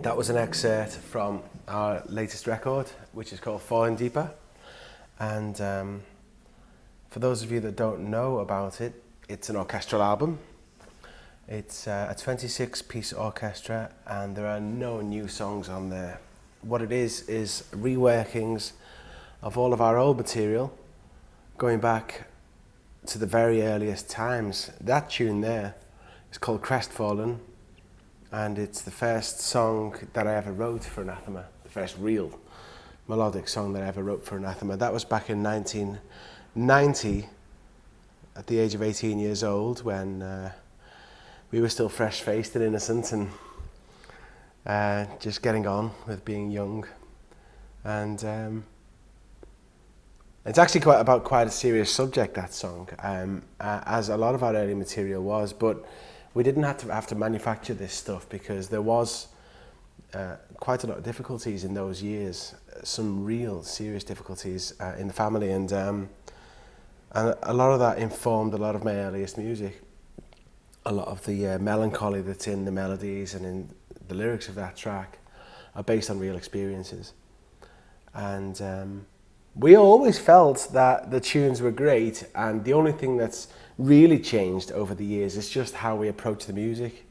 That was an excerpt from our latest record, which is called Falling Deeper. And for those of you that don't know about it, it's an orchestral album. It's a 26-piece orchestra, and there are no new songs on there. What it is reworkings of all of our old material, going back to the very earliest times. That tune there is called Crestfallen, and it's the first song that I ever wrote for Anathema, the first real melodic song that I ever wrote for Anathema. That was back in 1990, at the age of 18 years old, when we were still fresh-faced and innocent and just getting on with being young. And it's actually quite a serious subject, that song, as a lot of our early material was, but we didn't have to manufacture this stuff because there was quite a lot of difficulties in those years, some real serious difficulties in the family, and a lot of that informed a lot of my earliest music. A lot of the melancholy that's in the melodies and in the lyrics of that track are based on real experiences. And we always felt that the tunes were great, and the only thing that's really changed over the years is just how we approach the music,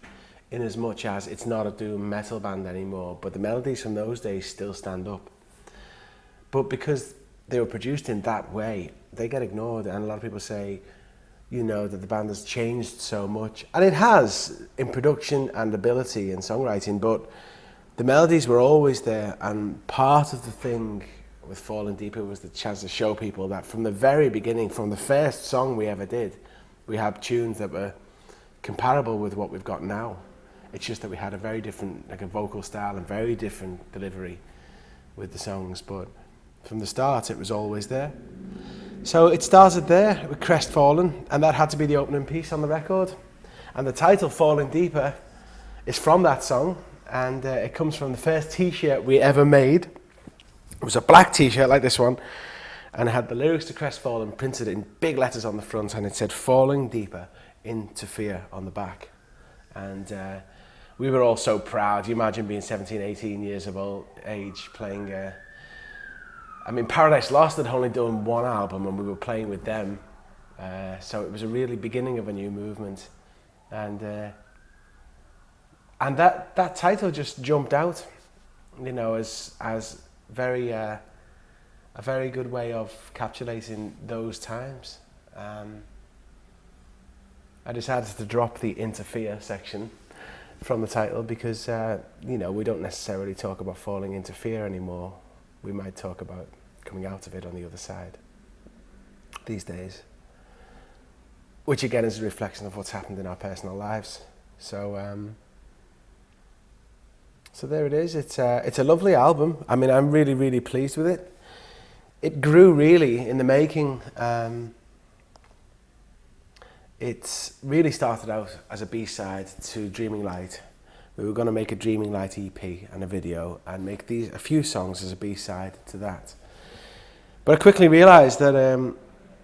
in as much as it's not a doom metal band anymore, but the melodies from those days still stand up. But because they were produced in that way, they get ignored, and a lot of people say, you know, that the band has changed so much. And it has, in production and ability and songwriting, but the melodies were always there, and part of the thing with Falling Deeper was the chance to show people that from the very beginning, from the first song we ever did, we had tunes that were comparable with what we've got now. It's just that we had a very different, like a vocal style and very different delivery with the songs, but from the start it was always there. So it started there with Crestfallen, and that had to be the opening piece on the record. And the title, Falling Deeper, is from that song, and it comes from the first t-shirt we ever made. It was a black t-shirt like this one, and it had the lyrics to Crestfallen printed in big letters on the front, and it said Falling Deeper into Fear on the back. And we were all so proud. You imagine being 17, 18 years of age playing... I mean, Paradise Lost had only done one album, and we were playing with them. So it was a really beginning of a new movement. And that title just jumped out, you know, as very a very good way of encapsulating those times. I decided to drop the interfere section from the title because you know, we don't necessarily talk about falling into fear anymore. We might talk about coming out of it on the other side these days, which again is a reflection of what's happened in our personal lives. So so there it is. It's a lovely album. I mean, I'm really, really pleased with it. It grew really in the making. It really started out as a B-side to Dreaming Light. We were going to make a Dreaming Light EP and a video and make a few songs as a B-side to that. But I quickly realised that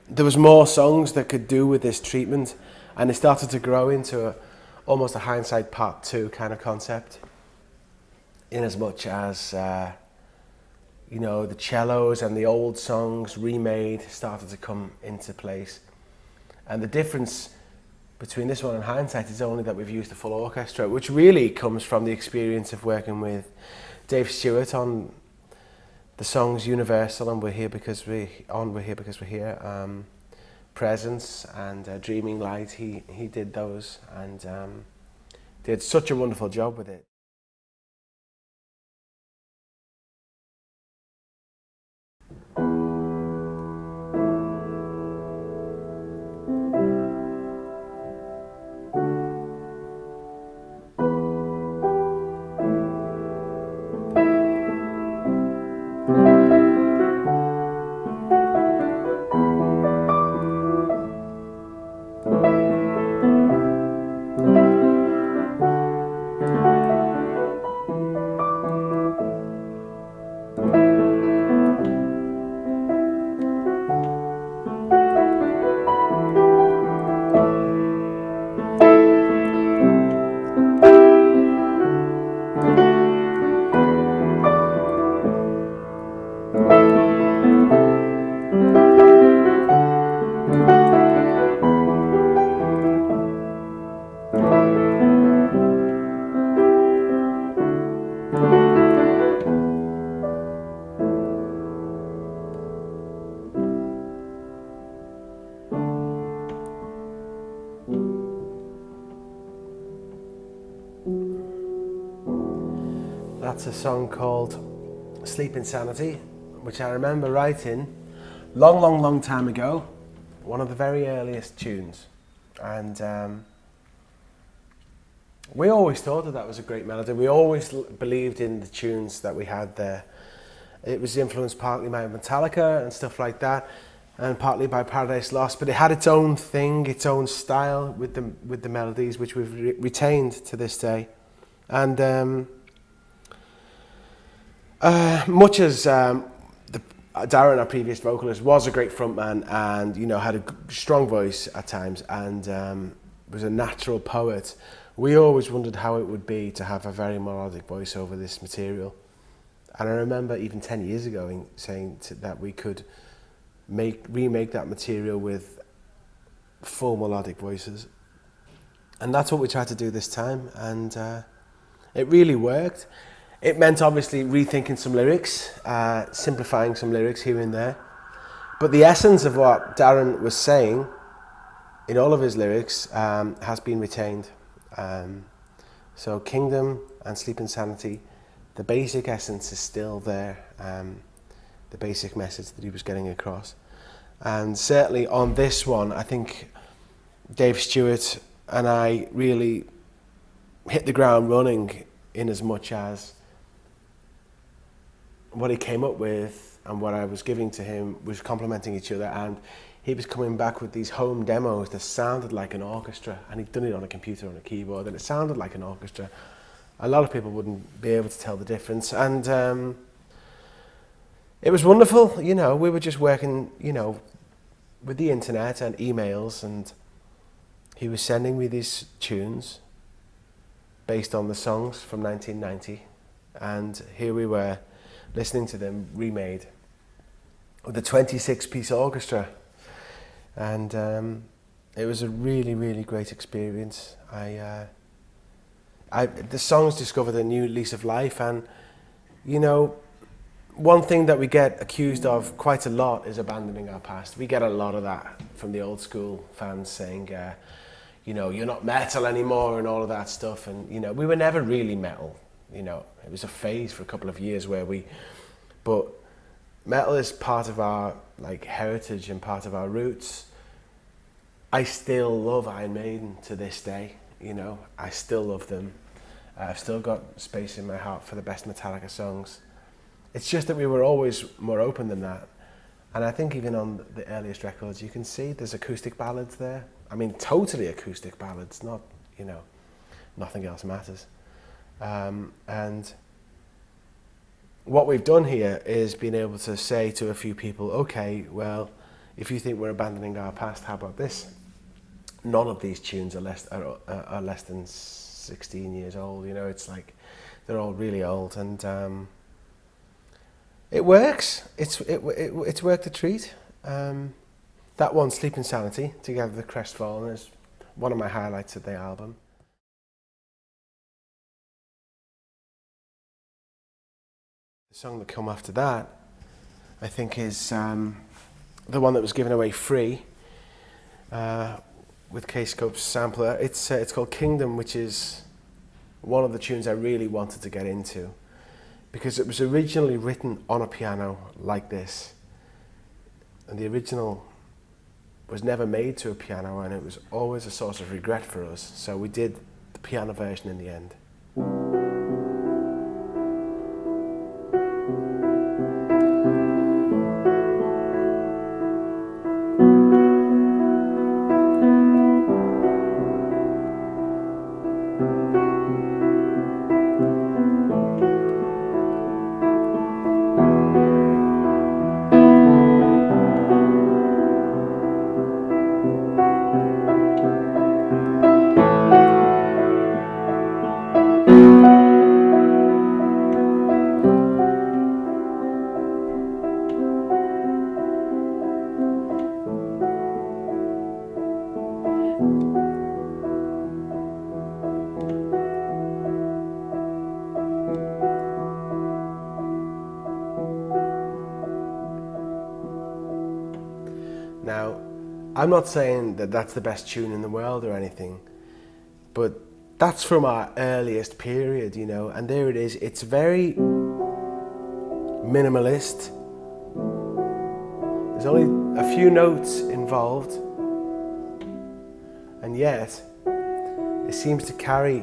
there was more songs that could do with this treatment, and it started to grow into almost a hindsight part 2 kind of concept, in as much as you know, the cellos and the old songs remade started to come into place. And the difference between this one and Hindsight is only that we've used the full orchestra, which really comes from the experience of working with Dave Stewart on the songs Universal and We're Here Because We're Here, Presence and Dreaming Light. He did those and did such a wonderful job with it. that's a song called Sleep Insanity, which I remember writing long time ago, one of the very earliest tunes. And we always thought that was a great melody. We always believed in the tunes that we had there. It was influenced partly by Metallica and stuff like that, and partly by Paradise Lost, but it had its own thing, its own style with the melodies, which we've retained to this day. And much as Darren, our previous vocalist, was a great frontman and, you know, had a strong voice at times and was a natural poet, we always wondered how it would be to have a very melodic voice over this material. And I remember even 10 years ago saying that we could remake that material with full melodic voices. And that's what we tried to do this time, and it really worked. It meant obviously rethinking some lyrics, simplifying some lyrics here and there. But the essence of what Darren was saying in all of his lyrics has been retained. So Kingdom and Sleep Insanity, the basic essence is still there, the basic message that he was getting across. And certainly on this one, I think Dave Stewart and I really hit the ground running, in as much as what he came up with and what I was giving to him was complementing each other, and he was coming back with these home demos that sounded like an orchestra, and he'd done it on a computer, on a keyboard, and it sounded like an orchestra. A lot of people wouldn't be able to tell the difference, and it was wonderful. You know, we were just working, you know, with the internet and emails, and he was sending me these tunes based on the songs from 1990, and here we were listening to them remade with a 26-piece orchestra, and it was a really great experience. The songs discovered a new lease of life, and you know, one thing that we get accused of quite a lot is abandoning our past. We get a lot of that from the old school fans saying, you know, you're not metal anymore and all of that stuff. And, you know, we were never really metal. You know, it was a phase for a couple of years but metal is part of our like heritage and part of our roots. I still love Iron Maiden to this day. You know, I still love them. I've still got space in my heart for the best Metallica songs. It's just that we were always more open than that. And I think even on the earliest records, you can see there's acoustic ballads there. I mean, totally acoustic ballads, not, you know, Nothing Else Matters. And what we've done here is been able to say to a few people, okay, well, if you think we're abandoning our past, how about this? None of these tunes are less than 16 years old. You know, it's like they're all really old, and it works. It's worked a treat. That one, Sleep Insanity, together with Crestfallen, is one of my highlights of the album. The song that come after that, I think, is the one that was given away free with K-Scope's sampler. It's called Kingdom, which is one of the tunes I really wanted to get into, because it was originally written on a piano like this, and the original was never made to a piano, and it was always a source of regret for us, so we did the piano version in the end. Now, I'm not saying that that's the best tune in the world or anything, but that's from our earliest period, you know, and there it is. It's very minimalist. There's only a few notes involved, and yet it seems to carry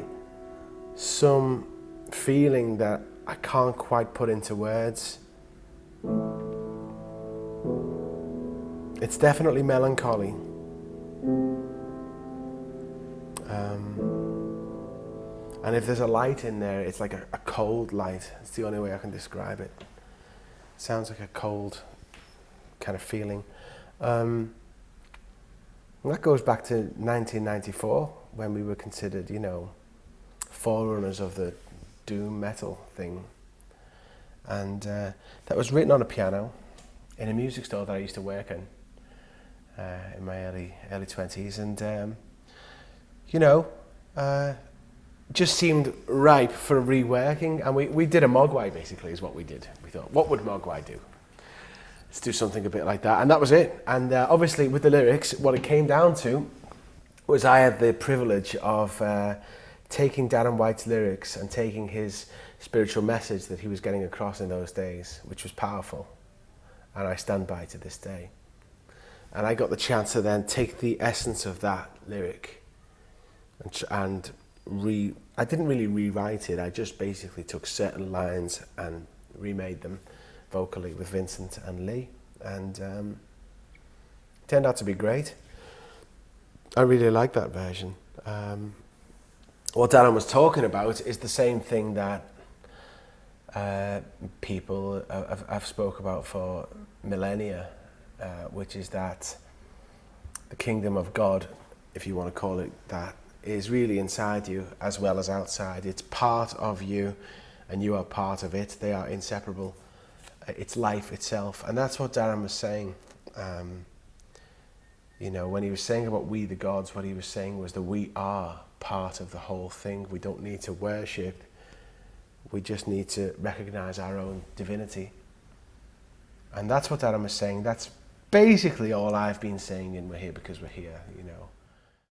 some feeling that I can't quite put into words. It's definitely melancholy. And if there's a light in there, it's like a cold light. It's the only way I can describe it. It sounds like a cold kind of feeling. And that goes back to 1994, when we were considered, you know, forerunners of the doom metal thing. And that was written on a piano in a music store that I used to work in my early 20s. And, you know, just seemed ripe for reworking. And we did a mogwai, basically, is what we did. We thought, what would mogwai do? Let's do something a bit like that. And that was it. And obviously, with the lyrics, what it came down to was I had the privilege of taking Darren White's lyrics and taking his spiritual message that he was getting across in those days, which was powerful. And I stand by to this day. And I got the chance to then take the essence of that lyric and I didn't really rewrite it. I just basically took certain lines and remade them vocally with Vincent and Lee, and turned out to be great. I really like that version. What Darren was talking about is the same thing that people have spoke about for millennia, which is that the kingdom of God, if you want to call it that, is really inside you as well as outside. It's part of you and you are part of it. They are inseparable. It's life itself. And that's what Darren was saying. You know, when he was saying about we the gods, what he was saying was that we are part of the whole thing. We don't need to worship. We just need to recognize our own divinity. And that's what Darren was saying. That's basically all I've been saying in We're Here Because We're Here, you know.